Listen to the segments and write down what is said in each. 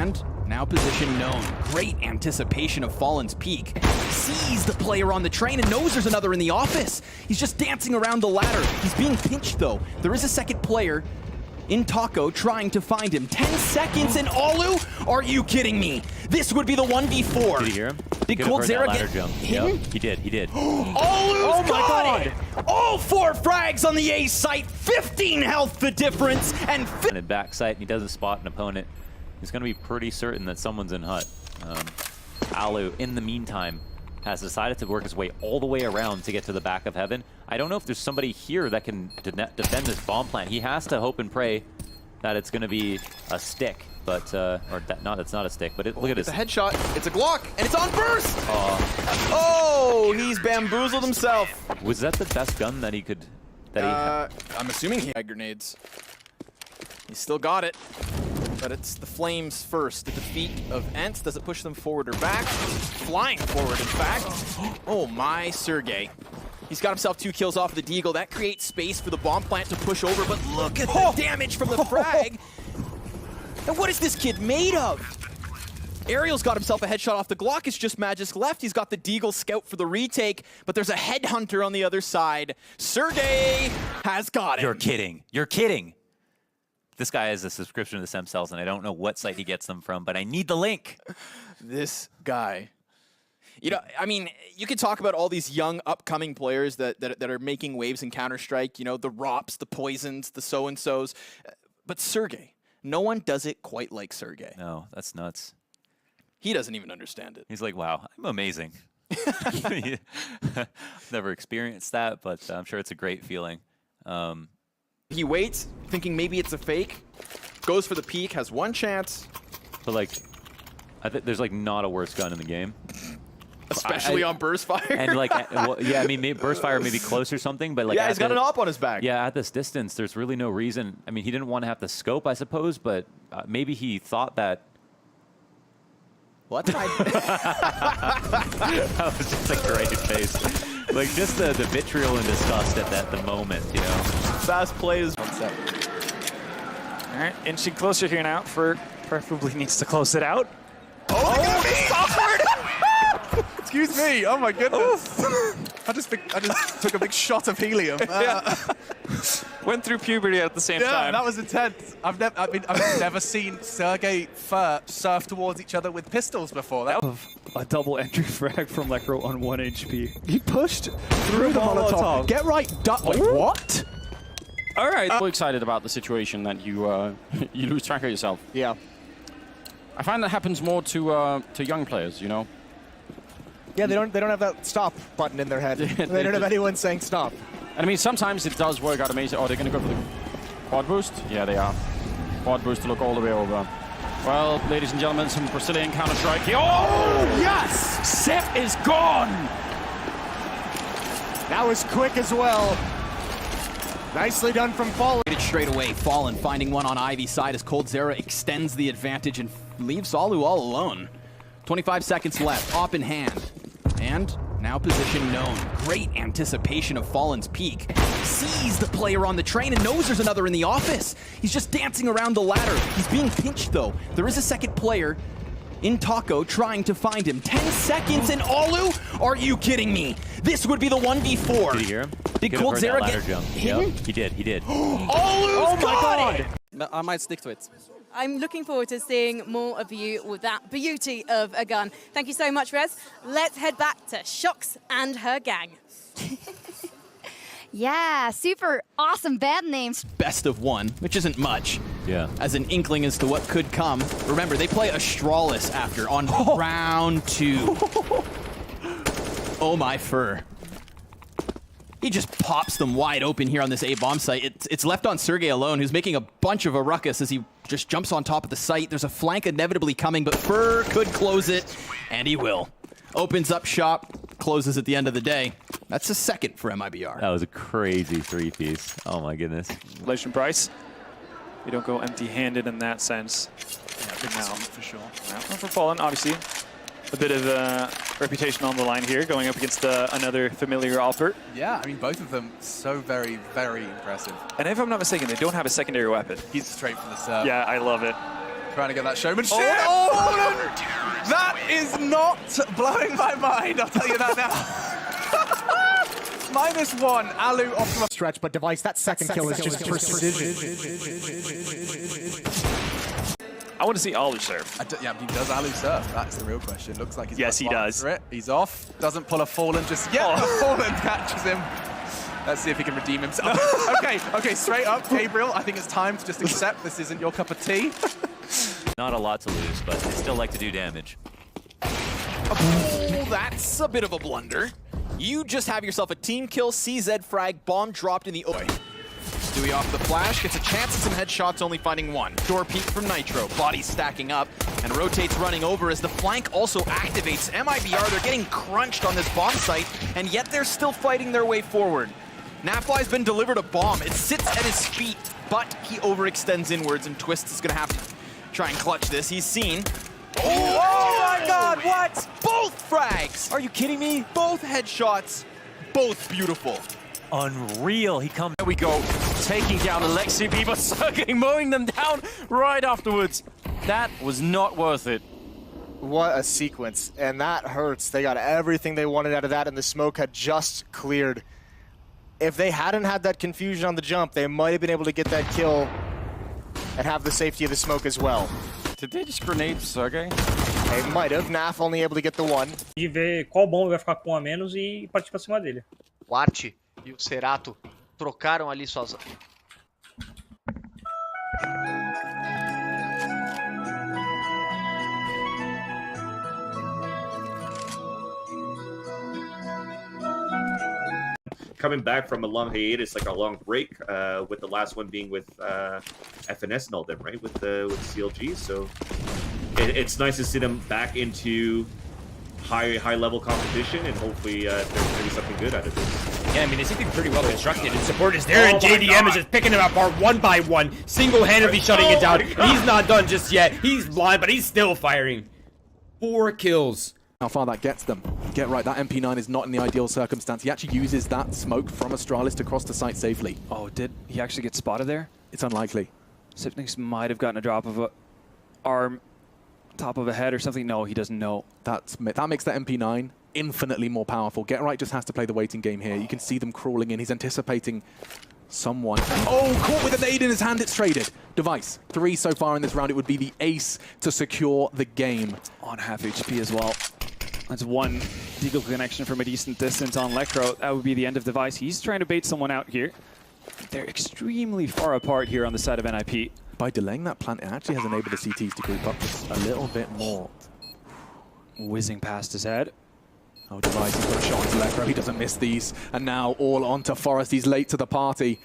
And now position known. Great anticipation of Fallen's peak. Sees the player on the train and knows there's another in the office. He's just dancing around the ladder. He's being pinched though. There is a second player in Taco trying to find him. 10 seconds and Olu? Are you kidding me? This would be the 1v4. Did you hear him? Did Coldzera get hidden? Yep, he did. Olu's got it! All 4 frags on the A site, 15 health the difference, and back site, and he doesn't spot an opponent. He's going to be pretty certain that someone's in hut. Alu, in the meantime, has decided to work his way all the way around to get to the back of heaven. I don't know if there's somebody here that can defend this bomb plant. He has to hope and pray that it's going to be a stick, but it's not a stick. But look at this. It's a headshot. It's a Glock, and it's on burst. Oh, he's bamboozled himself. Was that the best gun that he could? I'm assuming he had grenades. He's still got it. But it's the Flames first. The defeat of Ents. Does it push them forward or back? Flying forward, in fact. Oh my, Sergey. He's got himself 2 kills off of the Deagle. That creates space for the bomb plant to push over, but look at the damage from the frag. And what is this kid made of? Ariel's got himself a headshot off the Glock. It's just Magisk left. He's got the Deagle scout for the retake, but there's a headhunter on the other side. Sergey has got it. You're kidding. You're kidding. This guy has a subscription to the stem cells, and I don't know what site he gets them from, but I need the link. This guy. You know, I mean, you could talk about all these young, upcoming players that are making waves in Counter-Strike, you know, the Rops, the Poisons, the so-and-sos. But Sergey, no one does it quite like Sergey. No, that's nuts. He doesn't even understand it. He's like, wow, I'm amazing. Never experienced that, but I'm sure it's a great feeling. He waits, thinking maybe it's a fake, goes for the peek, has 1 chance. But like, I think there's like not a worse gun in the game. Especially on burst fire. And like, well, yeah, I mean, maybe burst fire may be close or something, but like, yeah, he's got an op on his back. Yeah, at this distance, there's really no reason. I mean, he didn't want to have to scope, I suppose, but maybe he thought that. What? That was just a great face. Like, just the vitriol and disgust at the moment, you know? Fast plays. All right, inching closer here now. Fur preferably needs to close it out. Excuse me. Oh my goodness. I just took a big shot of helium. Went through puberty at the same time. Yeah, that was intense. I've never seen Sergey Fur surf towards each other with pistols before. That A double entry frag from Lekro on 1 HP. He pushed through the Molotov. Get right, wait, what? All right. I'm excited about the situation that you you lose track of yourself. Yeah. I find that happens more to young players, you know. Yeah, they don't have that stop button in their head. They don't have anyone saying stop. And I mean, sometimes it does work out amazing. Oh, they're going to go for the quad boost? Yeah, they are. Quad boost to look all the way over. Well, ladies and gentlemen, some Brazilian Counter-Strike. Oh, yes! Seth is gone! That was quick as well. Nicely done from Fallen. Straight away, Fallen finding one on Ivy side as Coldzera extends the advantage and leaves Olu all alone. 25 seconds left, op in hand. And now position known. Great anticipation of Fallen's peak. Sees the player on the train and knows there's another in the office. He's just dancing around the ladder. He's being pinched though. There is a second player in Taco trying to find him. 10 seconds and Olu? Are you kidding me? This would be the 1v4. Did you hear him? Did Coldzera get hidden? Yep, he did. Olu's got it! I might stick to it. I'm looking forward to seeing more of you with that beauty of a gun. Thank you so much, Rez. Let's head back to Shox and her gang. Yeah, super awesome band names. Best of 1, which isn't much. Yeah. As an inkling as to what could come. Remember, they play Astralis after on round 2. Oh my fur. He just pops them wide open here on this A-bomb site. It's left on Sergey alone, who's making a bunch of a ruckus as he just jumps on top of the site. There's a flank inevitably coming, but Fur could close it, and he will. Opens up shop, closes at the end of the day. That's a second for MIBR. That was a crazy 3-piece. Oh my goodness. Relation price. You don't go empty-handed in that sense. yeah, big now for sure. Now for Fallen, obviously. A bit of reputation on the line here, going up against another familiar Alpert. Yeah, I mean, both of them so very, very impressive. And if I'm not mistaken, they don't have a secondary weapon. He's straight from the serve. Yeah, I love it. Trying to get that showmanship. Oh, that is not blowing my mind, I'll tell you that now. -1, Alu off the Stretch, but Device, that second kill is just precision. I want to see Alu serve. Yeah, but does Alu surf? That's the real question. Looks like he's Yes, he does. It. He's off. Doesn't pull a Fallen just yet. The Fallen catches him. Let's see if he can redeem himself. okay, straight up, Gabriel. I think it's time to just accept this isn't your cup of tea. Not a lot to lose, but they still like to do damage. Oh, that's a bit of a blunder. You just have yourself a team kill, CZ frag, bomb dropped in the oil. Stewie off the flash, gets a chance at some headshots, only finding one. Door peek from Nitro, body stacking up, and rotates running over as the flank also activates. MIBR, they're getting crunched on this bomb site, and yet they're still fighting their way forward. Nafly's been delivered a bomb. It sits at his feet, but he overextends inwards, and Twist is gonna have to try and clutch this. He's seen. Oh my god, what? Both frags! Are you kidding me? Both headshots, both beautiful. Unreal. He comes. There we go. Taking down Alexi, but Sergey mowing them down right afterwards. That was not worth it. What a sequence, and that hurts. They got everything they wanted out of that, and the smoke had just cleared. If they hadn't had that confusion on the jump, they might have been able to get that kill and have the safety of the smoke as well. Did they just grenade Sergey? They might have. Naf only able to get the one. E ver qual bomba vai ficar com a menos e partir pra cima dele. O Art e o Cerato trocaram ali suas... Coming back from a long hiatus, like a long break, with the last one being with FNS and all them, right? With CLG, so it's nice to see them back into high level competition, and hopefully there's gonna be something good out of this. Yeah, I mean, they seem to be pretty well constructed, and support is there, and JDM is just picking them apart one by one, single-handedly shutting it down. He's not done just yet. He's blind, but he's still firing. 4 kills. How far that gets them. Get right, that MP9 is not in the ideal circumstance. He actually uses that smoke from Astralis to cross the site safely. Oh, did he actually get spotted there? It's unlikely. Sipnix might have gotten a drop of a arm, top of a head or something. No, he doesn't know. That makes that MP9 infinitely more powerful. Get right just has to play the waiting game here. You can see them crawling in. He's anticipating someone. Oh, caught with a nade in his hand. It's traded. Device. 3 so far in this round. It would be the ace to secure the game. On half HP as well. That's one deagle connection from a decent distance on Lekro. That would be the end of Device. He's trying to bait someone out here. They're extremely far apart here on the side of NIP. By delaying that plant, it actually has enabled the CTs to group up just a little bit more. Whizzing past his head. Oh, Device, he's got a shot onto Lekro. He doesn't miss these. And now all onto Forest. He's late to the party.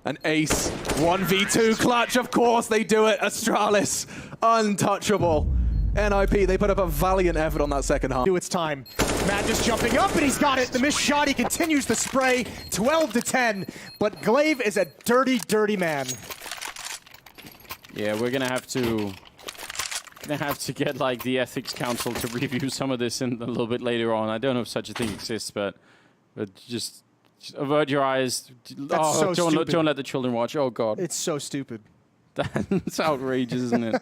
An ace. 1v2 clutch. Of course they do it. Astralis. Untouchable. NIP, they put up a valiant effort on that second half. It's time. Matt just jumping up, and he's got it. The missed shot, he continues to spray. 12-10, but Glaive is a dirty, dirty man. Yeah, we're gonna have to get like the ethics council to review some of this in a little bit later on. I don't know if such a thing exists, but just avert your eyes. That's so stupid. Don't let the children watch. Oh God, it's so stupid. That's outrageous, isn't it?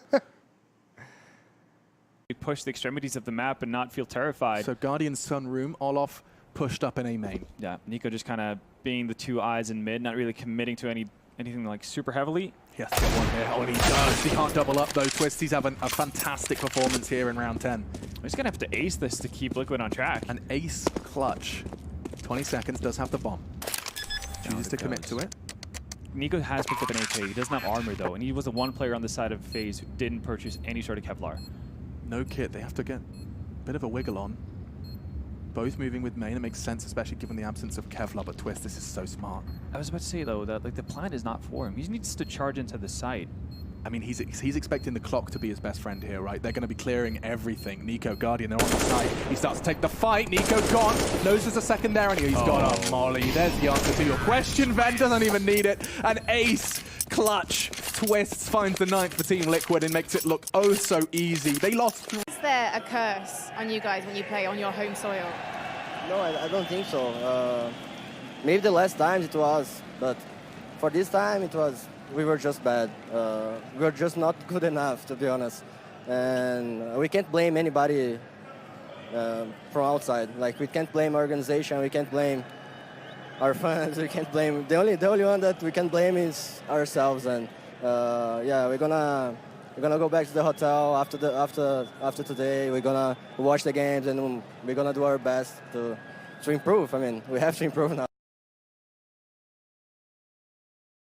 Push the extremities of the map and not feel terrified. So Guardian's Sunroom, Olof pushed up in A main. Yeah, Nico just kind of being the 2 eyes in mid, not really committing to anything like super heavily. He has to get one here. Oh, and he does. He can't double up though. Twist, he's having a fantastic performance here in round 10. He's going to have to ace this to keep Liquid on track. An ace clutch. 20 seconds, does have the bomb. Chooses to commit to it. Nico has picked up an AK. He doesn't have armor though, and he was the one player on the side of FaZe who didn't purchase any sort of Kevlar. No kit, they have to get a bit of a wiggle on. Both moving with main, it makes sense, especially given the absence of Kevlar, but Twist, this is so smart. I was about to say though, that like the plan is not for him. He needs to charge into the site. I mean, he's expecting the clock to be his best friend here, right? They're going to be clearing everything. Nico, Guardian, they're on the side. He starts to take the fight. Nico's gone. Knows there's a second there, and he's got a molly. There's the answer to your question. Ven doesn't even need it. An ace clutch. Twists finds the 9th for Team Liquid and makes it look oh so easy. They lost. Is there a curse on you guys when you play on your home soil? No, I don't think so. Maybe the last times it was, but for this time it was we were just bad. We were just not good enough, to be honest. And we can't blame anybody from outside. Like, we can't blame our organization, we can't blame our fans, we can't blame... The only one that we can blame is ourselves. And yeah, we're gonna go back to the hotel after today. We're gonna watch the games, and we're gonna do our best to improve. I mean, we have to improve now.